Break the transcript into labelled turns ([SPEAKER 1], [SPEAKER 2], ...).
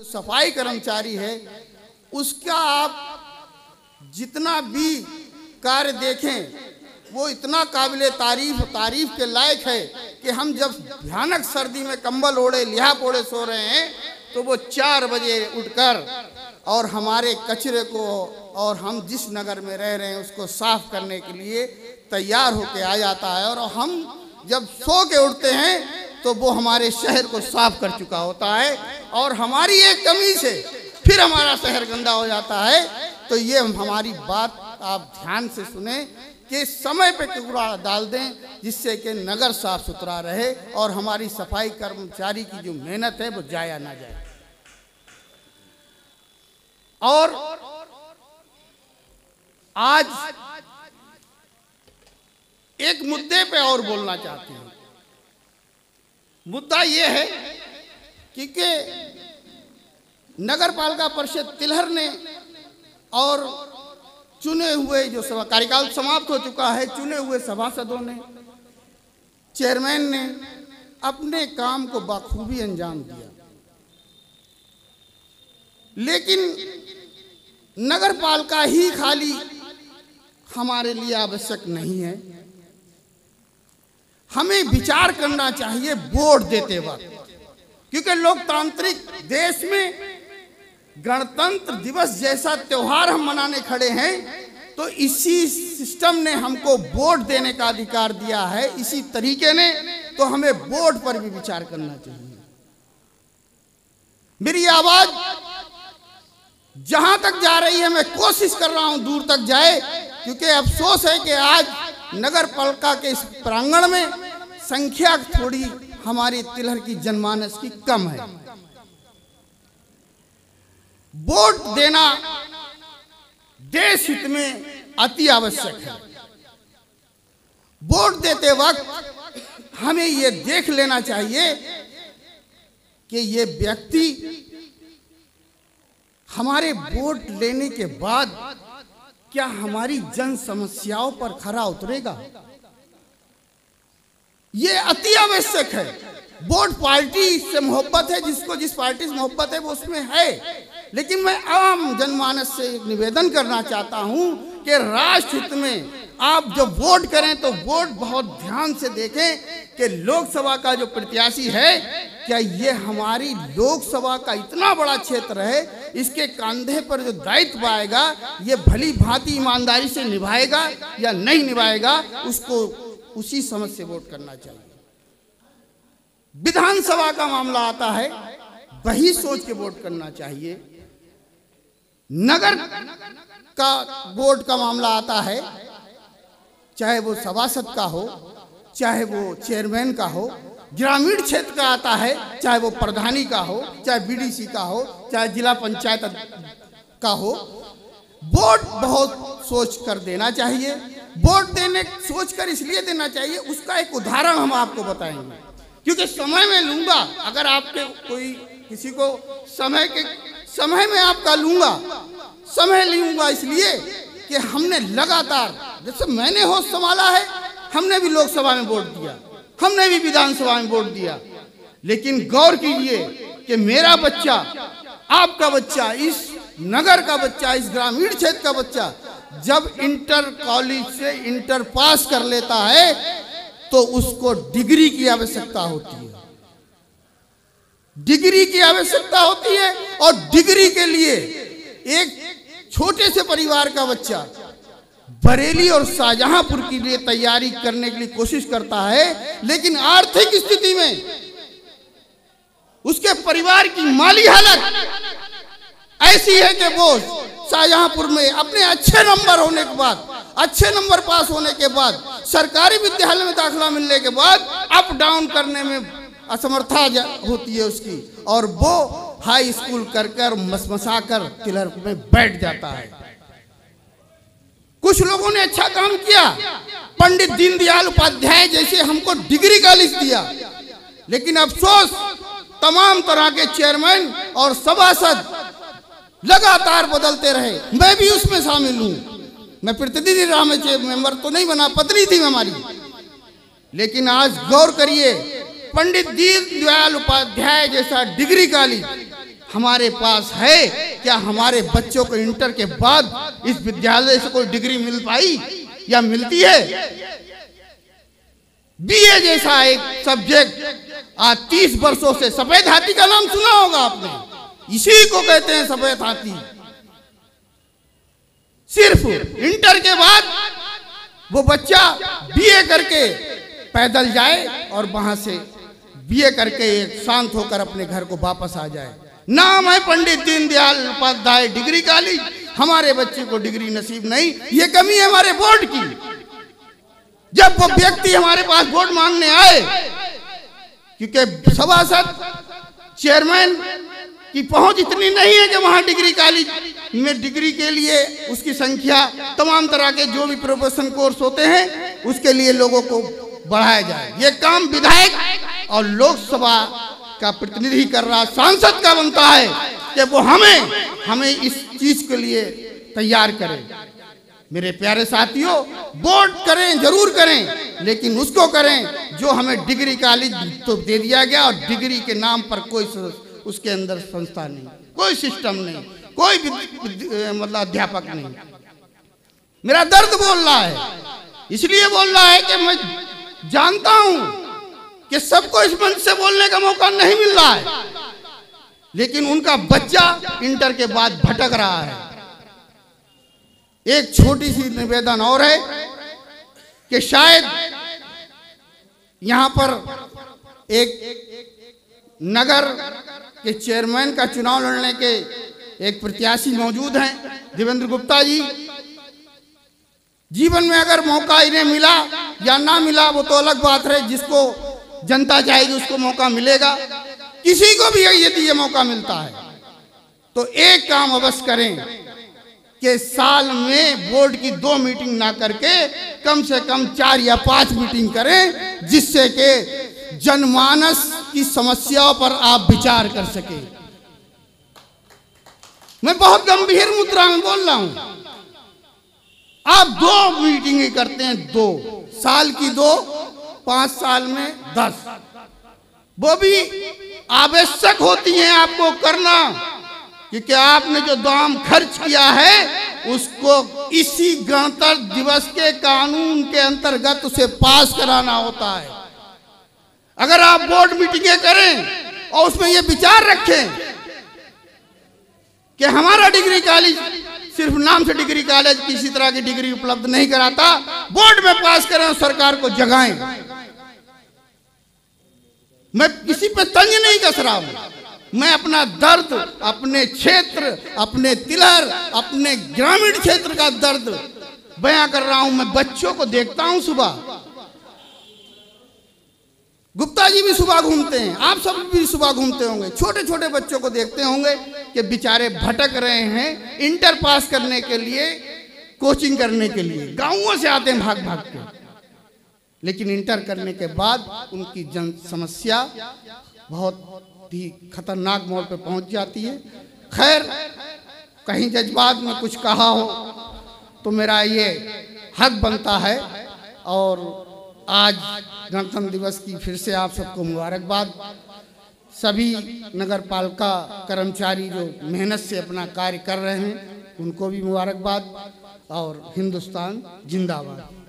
[SPEAKER 1] सफाई कर्मचारी है उसका आप जितना भी कार्य देखें वो इतना काबिले तारीफ के लायक है कि हम जब भयानक सर्दी में कंबल ओढ़े लिहाफ ओढ़े सो रहे हैं तो वो 4 बजे उठकर और हमारे कचरे को और हम जिस नगर में रह रहे हैं उसको साफ करने के लिए तैयार होके आ जाता है। और हम जब सो के उठते हैं तो वो हमारे शहर को साफ कर चुका होता है और हमारी एक कमी से फिर हमारा शहर गंदा हो जाता है। तो ये हमारी बात आप ध्यान से सुने कि समय पे कूड़ा डाल दें जिससे कि नगर साफ सुथरा रहे और हमारी सफाई कर्मचारी की जो मेहनत है वो जाया ना जाए। और आज एक मुद्दे पे और बोलना चाहती हूं। मुद्दा ये है कि नगर पालिका परिषद तिलहर ने और चुने हुए जो सभा कार्यकाल समाप्त हो चुका है, चुने हुए सभासदों ने, चेयरमैन ने अपने काम को बखूबी अंजाम दिया। लेकिन नगर पालिका ही खाली हमारे लिए आवश्यक नहीं है, हमें विचार करना चाहिए वोट देते वक्त, क्योंकि लोकतांत्रिक देश में गणतंत्र दिवस जैसा त्योहार हम मनाने खड़े हैं तो इसी सिस्टम ने हमको वोट देने का अधिकार दिया है, इसी तरीके ने, तो हमें वोट पर भी विचार करना चाहिए। मेरी आवाज जहां तक जा रही है मैं कोशिश कर रहा हूं दूर तक जाए, क्योंकि अफसोस है कि आज नगर पालिका के इस प्रांगण में संख्या थोड़ी हमारी तिलहर की जनमानस की कम है। वोट देना देश हित में अति आवश्यक है। वोट देते वक्त हमें यह देख लेना चाहिए कि ये व्यक्ति हमारे वोट लेने के बाद क्या हमारी जन समस्याओं पर खरा उतरेगा। ये अति आवश्यक है। वोट पार्टी से मोहब्बत है, जिसको जिस पार्टी से मोहब्बत है वो उसमें है, लेकिन मैं आम जनमानस से एक निवेदन करना चाहता हूं कि राष्ट्र हित में आप जब वोट करें तो वोट बहुत ध्यान से देखें कि लोकसभा का जो प्रत्याशी है क्या ये हमारी लोकसभा का इतना बड़ा क्षेत्र है, इसके कंधे पर जो दायित्व आएगा ये भली भांति ईमानदारी से निभाएगा या नहीं निभाएगा, उसको उसी समझ से वोट करना चाहिए। विधानसभा का मामला आता है वही सोच के वोट करना चाहिए। नगर का वोट का मामला आता है, चाहे वो सभासद का हो, चाहे वो चेयरमैन का हो, ग्रामीण क्षेत्र का आता है, चाहे वो प्रधानी का हो, चाहे बीडीसी का हो, चाहे जिला पंचायत का हो, वोट बहुत सोच कर देना चाहिए। वोट देने सोच कर इसलिए देना चाहिए, उसका एक उदाहरण हम आपको बताएंगे, क्योंकि समय में लूंगा, अगर आपके कोई किसी को समय में आपका लूंगा, समय लूंगा इसलिए कि हमने लगातार, जैसे मैंने होश संभाला है, हमने भी लोकसभा में वोट दिया, हमने भी विधानसभा में वोट दिया, लेकिन गौर कीजिए कि मेरा बच्चा, आपका बच्चा, इस नगर का बच्चा, इस ग्रामीण क्षेत्र का बच्चा जब इंटर कॉलेज से इंटर पास कर लेता है तो उसको डिग्री की आवश्यकता होती है, डिग्री की आवश्यकता होती है। और डिग्री के लिए एक छोटे से परिवार का बच्चा बरेली और शाहजहांपुर के लिए तैयारी करने के लिए कोशिश करता है, लेकिन आर्थिक स्थिति में उसके परिवार की माली हालत ऐसी है कि वो शाहजहांपुर में अपने अच्छे नंबर होने के बाद, अच्छे नंबर पास होने के बाद, सरकारी विद्यालय में दाखिला मिलने के बाद अप डाउन करने में असमर्था होती है उसकी, और वो हाई स्कूल कर मसमसा कर तिलहर में बैठ जाता है। कुछ लोगों ने अच्छा काम किया, पंडित दीनदयाल उपाध्याय जैसे हमको डिग्री का लिस्ट दिया, लेकिन अफसोस तमाम तरह के चेयरमैन और सभासद लगातार बदलते रहे। मैं भी उसमें शामिल हूं, मैं प्रतिनिधि राह में मेंबर तो नहीं बना, पत्नी थी हमारी, लेकिन आज गौर करिए पंडित दीनदयाल उपाध्याय जैसा डिग्री कॉलेज हमारे पास है क्या? हमारे बच्चों को इंटर के बाद इस विद्यालय से कोई डिग्री मिल पाई या मिलती है? बीए जैसा एक सब्जेक्ट आज 30 वर्षों से, सफेद हाथी का नाम सुना होगा आपने, इसी को कहते हैं सफेद हाथी। सिर्फ इंटर के बाद वो बच्चा बीए करके पैदल जाए और वहां से बीए करके एक शांत होकर अपने घर को वापस आ जाए। नाम है पंडित दीनदयाल उपाध्याय डिग्री कॉलेज, हमारे बच्चे को डिग्री नसीब नहीं। ये कमी है हमारे बोर्ड की। जब वो व्यक्ति हमारे पास वोट मांगने आए, क्योंकि सभासद चेयरमैन की पहुंच इतनी नहीं है कि वहां डिग्री कॉलेज में डिग्री के लिए उसकी संख्या, तमाम तरह के जो भी प्रोफेशनल कोर्स होते हैं उसके लिए लोगों को बढ़ाया जाए। ये काम विधायक और लोकसभा का प्रतिनिधि कर रहा, सांसद का बनता है कि वो हमें इस चीज के लिए तैयार करें। मेरे प्यारे साथियों, वोट करें, जरूर करें, लेकिन उसको करें जो हमें डिग्री कॉलेज तो दे दिया गया और डिग्री के नाम पर कोई उसके अंदर संस्था नहीं, कोई सिस्टम नहीं, कोई मतलब अध्यापक नहीं। मेरा दर्द बोल रहा है, इसलिए बोल रहा है कि मैं जानता हूं कि सबको इस मंच से बोलने का मौका नहीं मिल रहा है, लेकिन उनका बच्चा इंटर के बाद भटक रहा है। एक छोटी सी निवेदन और है कि शायद यहां पर एक नगर के चेयरमैन का चुनाव लड़ने के एक प्रत्याशी मौजूद हैं, देवेंद्र गुप्ता जी। जीवन में अगर मौका इन्हें मिला या ना मिला वो तो अलग बात है, जिसको जनता चाहेगी उसको मौका मिलेगा। किसी को भी यदि ये मौका मिलता है तो एक काम अवश्य करें कि साल में बोर्ड की 2 मीटिंग ना करके कम से कम 4 या 5 मीटिंग करें, जिससे कि जनमानस की समस्याओं पर आप विचार कर सके। मैं बहुत गंभीर मुद्रा में बोल रहा हूं। आप 2 मीटिंगें करते हैं, 2 साल की 2, 5 साल में 10, वो भी आवश्यक होती हैं आपको करना, क्योंकि आपने जो दाम खर्च किया है उसको इसी गणतंत्र दिवस के कानून के अंतर्गत उसे पास कराना होता है। अगर आप बोर्ड मीटिंगें करें और उसमें ये विचार रखें कि हमारा डिग्री कॉलेज सिर्फ नाम से डिग्री कॉलेज किसी तरह की डिग्री उपलब्ध नहीं कराता, बोर्ड में पास करें और सरकार को जगाएं। मैं किसी पे तंज नहीं कस रहा हूं, मैं अपना दर्द, अपने क्षेत्र, अपने तिलहर, अपने ग्रामीण क्षेत्र का दर्द बयां कर रहा हूं। मैं बच्चों को देखता हूं सुबह, गुप्ता जी भी सुबह घूमते हैं, आप सब भी सुबह घूमते होंगे, छोटे छोटे बच्चों को देखते होंगे कि बेचारे भटक रहे हैं इंटर पास करने के लिए, कोचिंग करने के लिए, गांवों से आते हैं भाग भाग के, लेकिन इंटर करने के बाद उनकी जन समस्या बहुत ही खतरनाक मोड़ पे पहुंच जाती है। खैर, कहीं जज्बात में कुछ कहा हो तो मेरा ये हक बनता है। और आज गणतंत्र दिवस की फिर से आप सबको मुबारकबाद। सभी नगर पालिका कर्मचारी जो मेहनत से अपना कार्य कर रहे हैं उनको भी मुबारकबाद, और हिंदुस्तान जिंदाबाद।